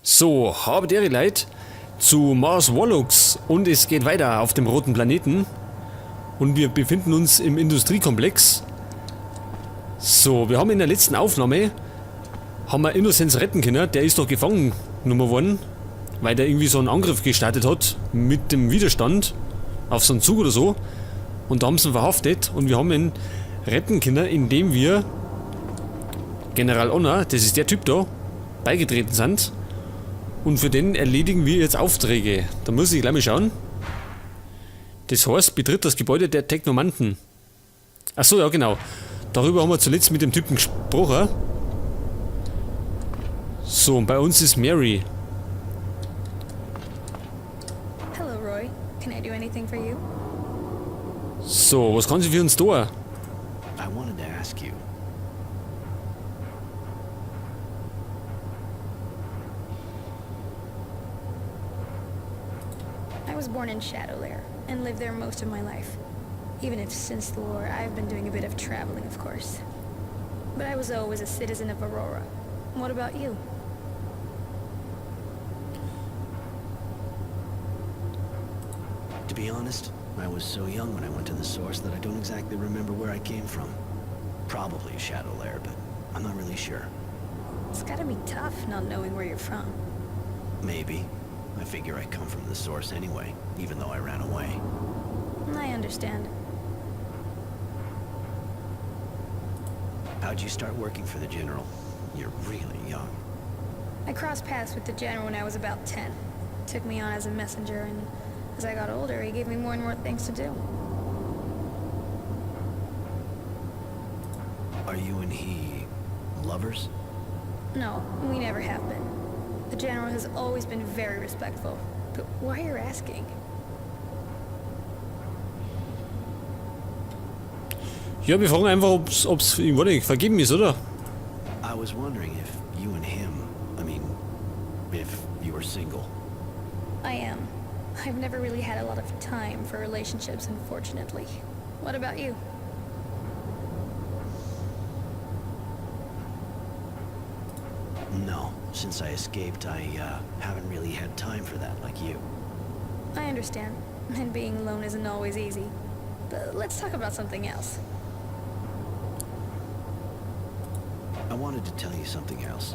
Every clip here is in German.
So, habe der Leid zu Mars Warlocks und es geht weiter auf dem roten Planeten und wir befinden uns im Industriekomplex. So, wir haben in der letzten Aufnahme Innocence retten können, der ist doch gefangen genommen worden, weil der irgendwie so einen Angriff gestartet hat mit dem Widerstand auf so einen Zug oder so und da haben sie ihn verhaftet und wir haben ihn retten können, indem wir General Honor, das ist der Typ da, beigetreten sind. Und für den erledigen wir jetzt Aufträge. Da muss ich gleich mal schauen. Das heißt, betritt das Gebäude der Technomanten. Achso, ja genau. Darüber haben wir zuletzt mit dem Typen gesprochen. So, und bei uns ist Mary. Hello, Roy. Can I do anything for you? So, was kann sie für uns tun? I wanted to ask you. I was born in Shadowlair and lived there most of my life. Even if since the war, I've been doing a bit of traveling, of course. But I was always a citizen of Aurora. What about you? To be honest, I was so young when I went to the source that I don't exactly remember where I came from. Probably Shadowlair, but I'm not really sure. It's gotta be tough not knowing where you're from. Maybe. I figure I come from the source anyway, even though I ran away. I understand. How'd you start working for the General? You're really young. I crossed paths with the General when I was about 10. Took me on as a messenger, and as I got older, he gave me more and more things to do. Are you and he lovers? No, we never have been. The General has always been very respectful. But why you're asking? Ja, wir fragen einfach, ob's ihm vergeben ist, oder? I was wondering if you and him, if you were single. I am. I've never really had a lot of time for relationships, unfortunately. What about you? No, since I escaped, I haven't really had time for that like you. I understand. And being alone isn't always easy. But let's talk about something else. I wanted to tell you something else.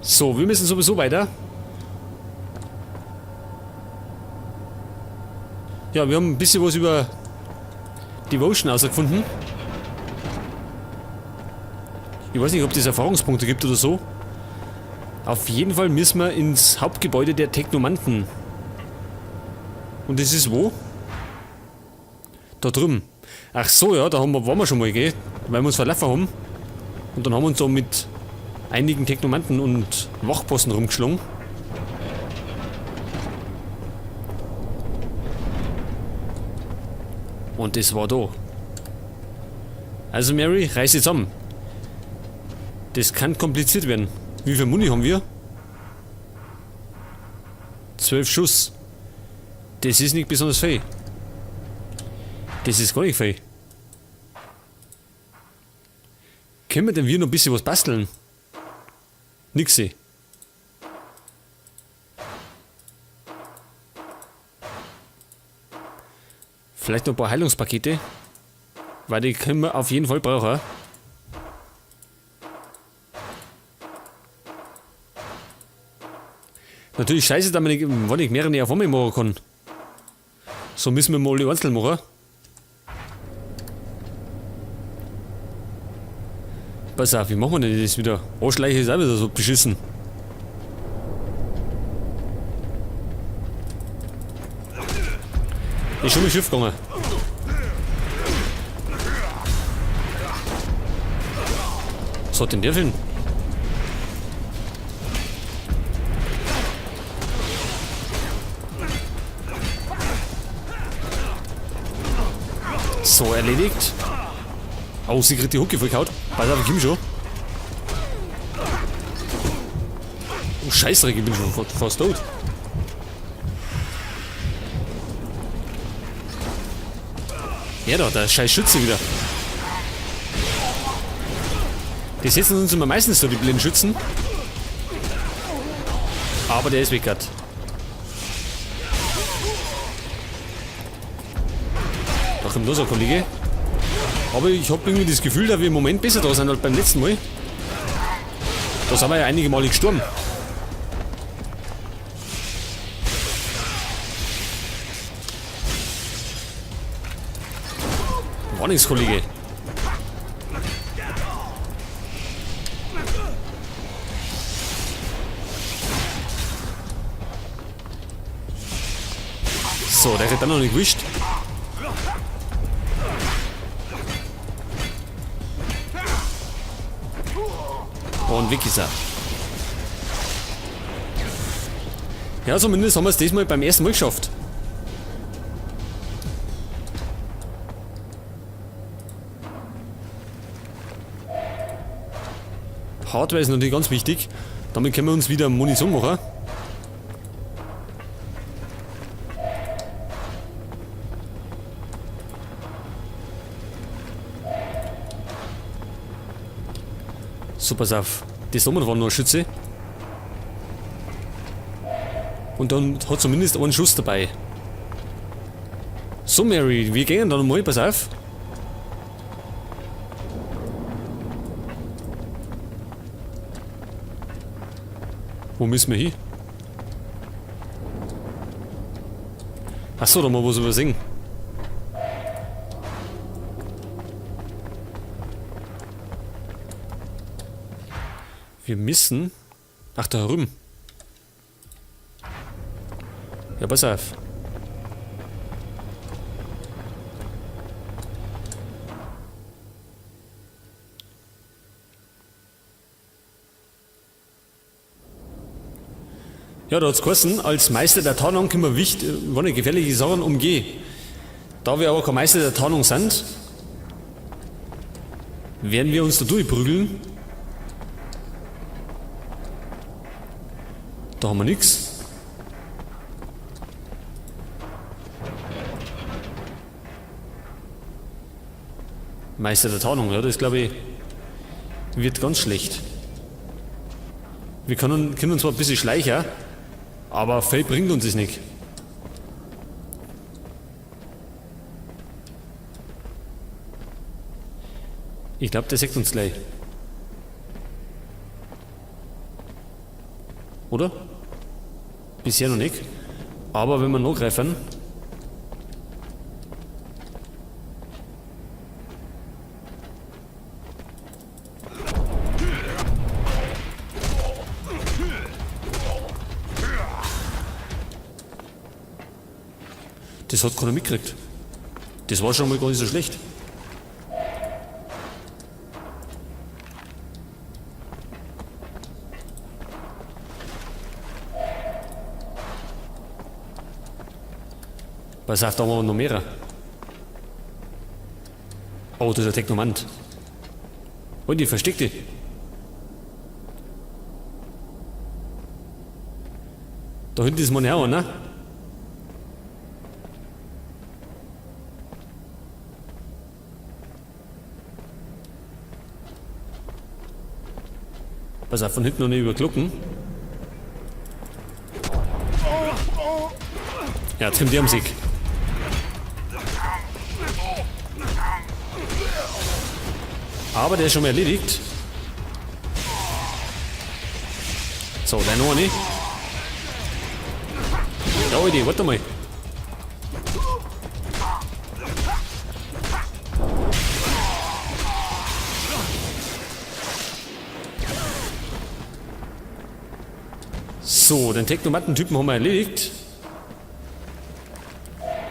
So, wir müssen sowieso weiter. Ja, wir haben ein bisschen was über Devotion herausgefunden. Ich weiß nicht, ob es Erfahrungspunkte gibt oder so. Auf jeden Fall müssen wir ins Hauptgebäude der Technomanten. Und das ist wo? Da drüben. Ach so, ja, da waren wir schon mal, gell? Weil wir uns verlaufen haben. Und dann haben wir uns da mit einigen Technomanten und Wachposten rumgeschlagen. Und das war da. Also Mary, reiß jetzt zusammen. Das kann kompliziert werden. Wie viel Muni haben wir? 12 Schuss. Das ist nicht besonders viel. Das ist gar nicht viel. Können wir denn noch ein bisschen was basteln? Nixi. Vielleicht noch ein paar Heilungspakete. Weil die können wir auf jeden Fall brauchen. Natürlich scheiße, dass man nicht mehrere auf einmal machen kann. So müssen wir mal die einzeln machen. Pass auf, wie machen wir denn das wieder? Arschleiche ist auch wieder so beschissen. Ist schon mal Schiff gegangen. Was hat denn der für einen? So, erledigt. Oh, sie kriegt die Hucke vollgehaut. Pass auf, ich komm schon. Oh, Scheißdreck, ich bin schon fast tot. Ja, da, der scheiß Schütze wieder. Die setzen uns immer meistens so, die blinden Schützen. Aber der ist weg grad. Da kommt noch so ein Kollege. Aber ich habe irgendwie das Gefühl, dass wir im Moment besser da sind als beim letzten Mal. Da sind wir ja einige Male gestorben. War nichts, Kollege. So, der hat dann noch nicht gewischt. Und weg ist er. Ja, zumindest haben wir es diesmal beim ersten Mal geschafft. Hardware ist natürlich ganz wichtig. Damit können wir uns wieder Munition machen. So, pass auf. Das da war nur ein Schütze. Und dann hat zumindest einen Schuss dabei. So, Mary, wir gehen dann mal, pass auf. Wo müssen wir hin? Achso, da mal was übersehen. Wir müssen... Ach, da herum. Ja, pass auf. Ja, da hat es geheißen, als Meister der Tarnung können wir wann gefährliche Sachen umgehen. Da wir aber kein Meister der Tarnung sind, werden wir uns da durchprügeln. Da haben wir nichts. Meister der Tarnung, ja, das glaube ich wird ganz schlecht. Wir können zwar ein bisschen schleichen, aber viel bringt uns das nicht. Ich glaube, der sagt uns gleich. Oder? Bisher noch nicht. Aber wenn wir nachgreifen. Das hat keiner mitgekriegt. Das war schon mal gar nicht so schlecht. Pass auf, da haben wir noch mehr. Oh, das ist ein Technomant. Und die versteckte. Da hinten ist meine auch, ne? Pass auf, von hinten noch nicht überglucken. Ja, jetzt kommt die am Sieg. Aber der ist schon mal erledigt. So, der noch nicht. Ja, Alter, warte mal. So, den Technomatten-Typen haben wir erledigt.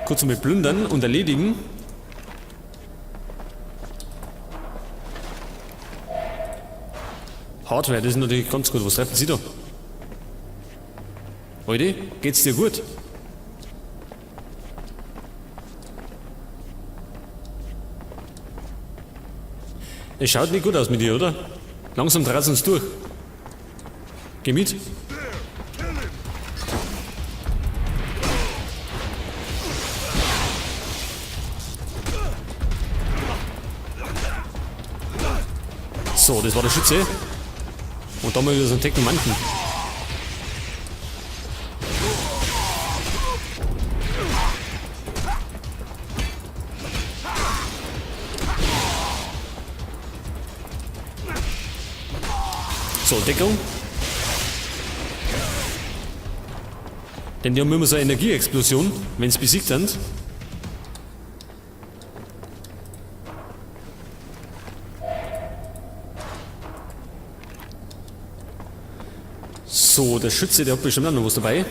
Kurz mal plündern und erledigen. Hardware, das ist natürlich ganz gut. Was treffen Sie da? Heute, geht's dir gut? Es schaut nicht gut aus mit dir, oder? Langsam dreht es uns durch. Geh mit. So, das war der Schütze. Und da mal wieder so ein Technomanten. So, Deckung. Denn die haben immer so eine Energieexplosion, wenn sie besiegt sind. So, der Schütze, der hat bestimmt auch noch was dabei.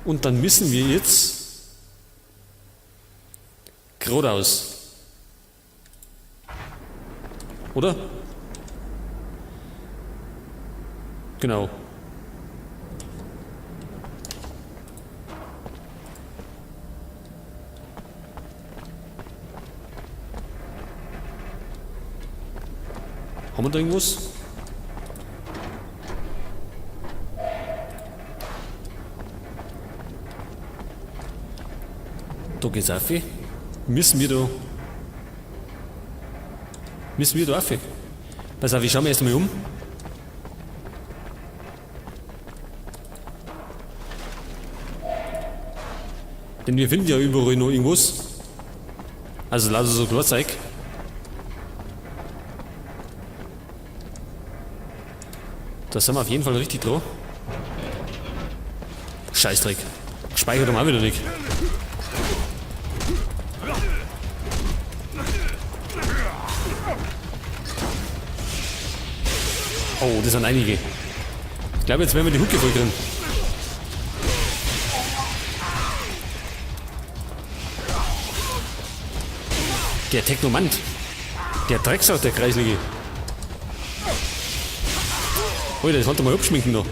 Und dann müssen wir jetzt geradeaus. Oder? Genau. Haben wir da irgendwas? Da geht's auf. Müssen wir da auf. Pass auf, ich schau mir erst mal um. Denn wir finden ja überall noch irgendwas. Also lauter so Klarzeug. Da sind wir auf jeden Fall richtig dran. Scheißdreck. Speichert haben wir auch wieder nicht. Oh, das sind einige. Ich glaube, jetzt werden wir die Hucke voll kriegen. Der Technomant. Der Drecksack, der Kreislige. Alter, das wollte mal abschminken noch.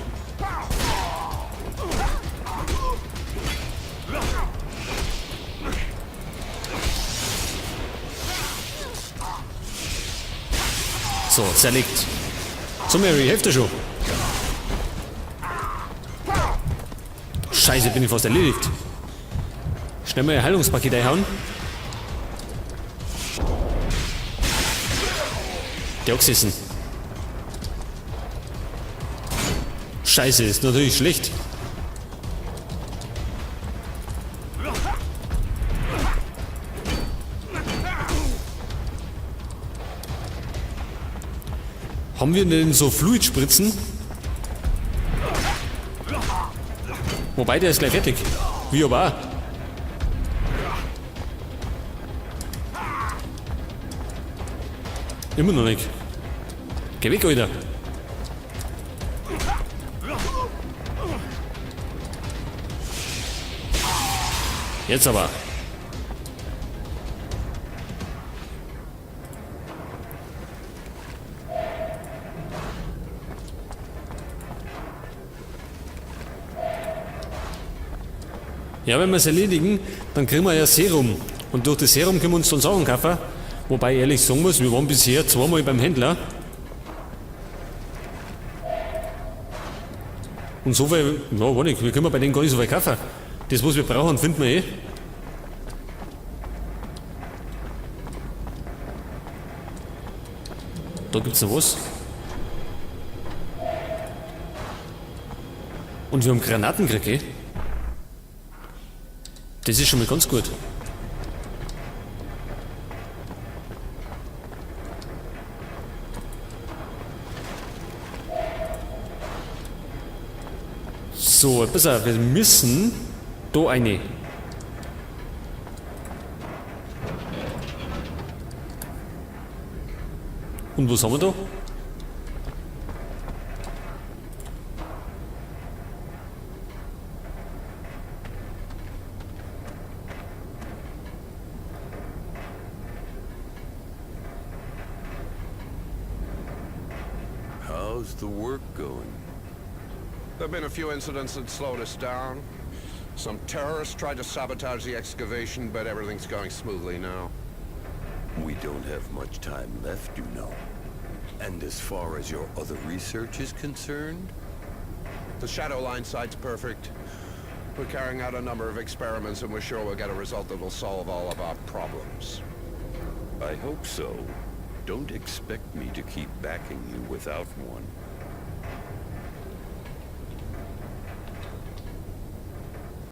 So, zerlegt. So, Mary, hilft dir schon. Scheiße, bin ich fast erledigt. Schnell mal ein Heilungspaket einhauen. Der hat gesessen. Scheiße, ist natürlich schlecht. Haben wir denn so Fluidspritzen? Wobei, der ist gleich fertig. Wie aber auch. Immer noch nicht. Geh weg, Alter. Jetzt aber. Ja, wenn wir es erledigen, dann kriegen wir ja Serum. Und durch das Serum können wir uns dann Sachen kaufen. Wobei ich ehrlich sagen muss, wir waren bisher zweimal beim Händler. Und so viel, ja, warte, wir können bei denen gar nicht so viel kaufen. Das, was wir brauchen, finden wir eh. Da gibt's noch was. Und wir haben Granaten gekriegt, eh? Das ist schon mal ganz gut. So, pass auf, wir müssen da eine. Und was haben wir da? How's the work going? There have been a few incidents that slowed us down. Some terrorists tried to sabotage the excavation, but everything's going smoothly now. We don't have much time left, you know. And as far as your other research is concerned? The Shadow Line site's perfect. We're carrying out a number of experiments and we're sure we'll get a result that will solve all of our problems. I hope so. Don't expect me to keep backing you without one.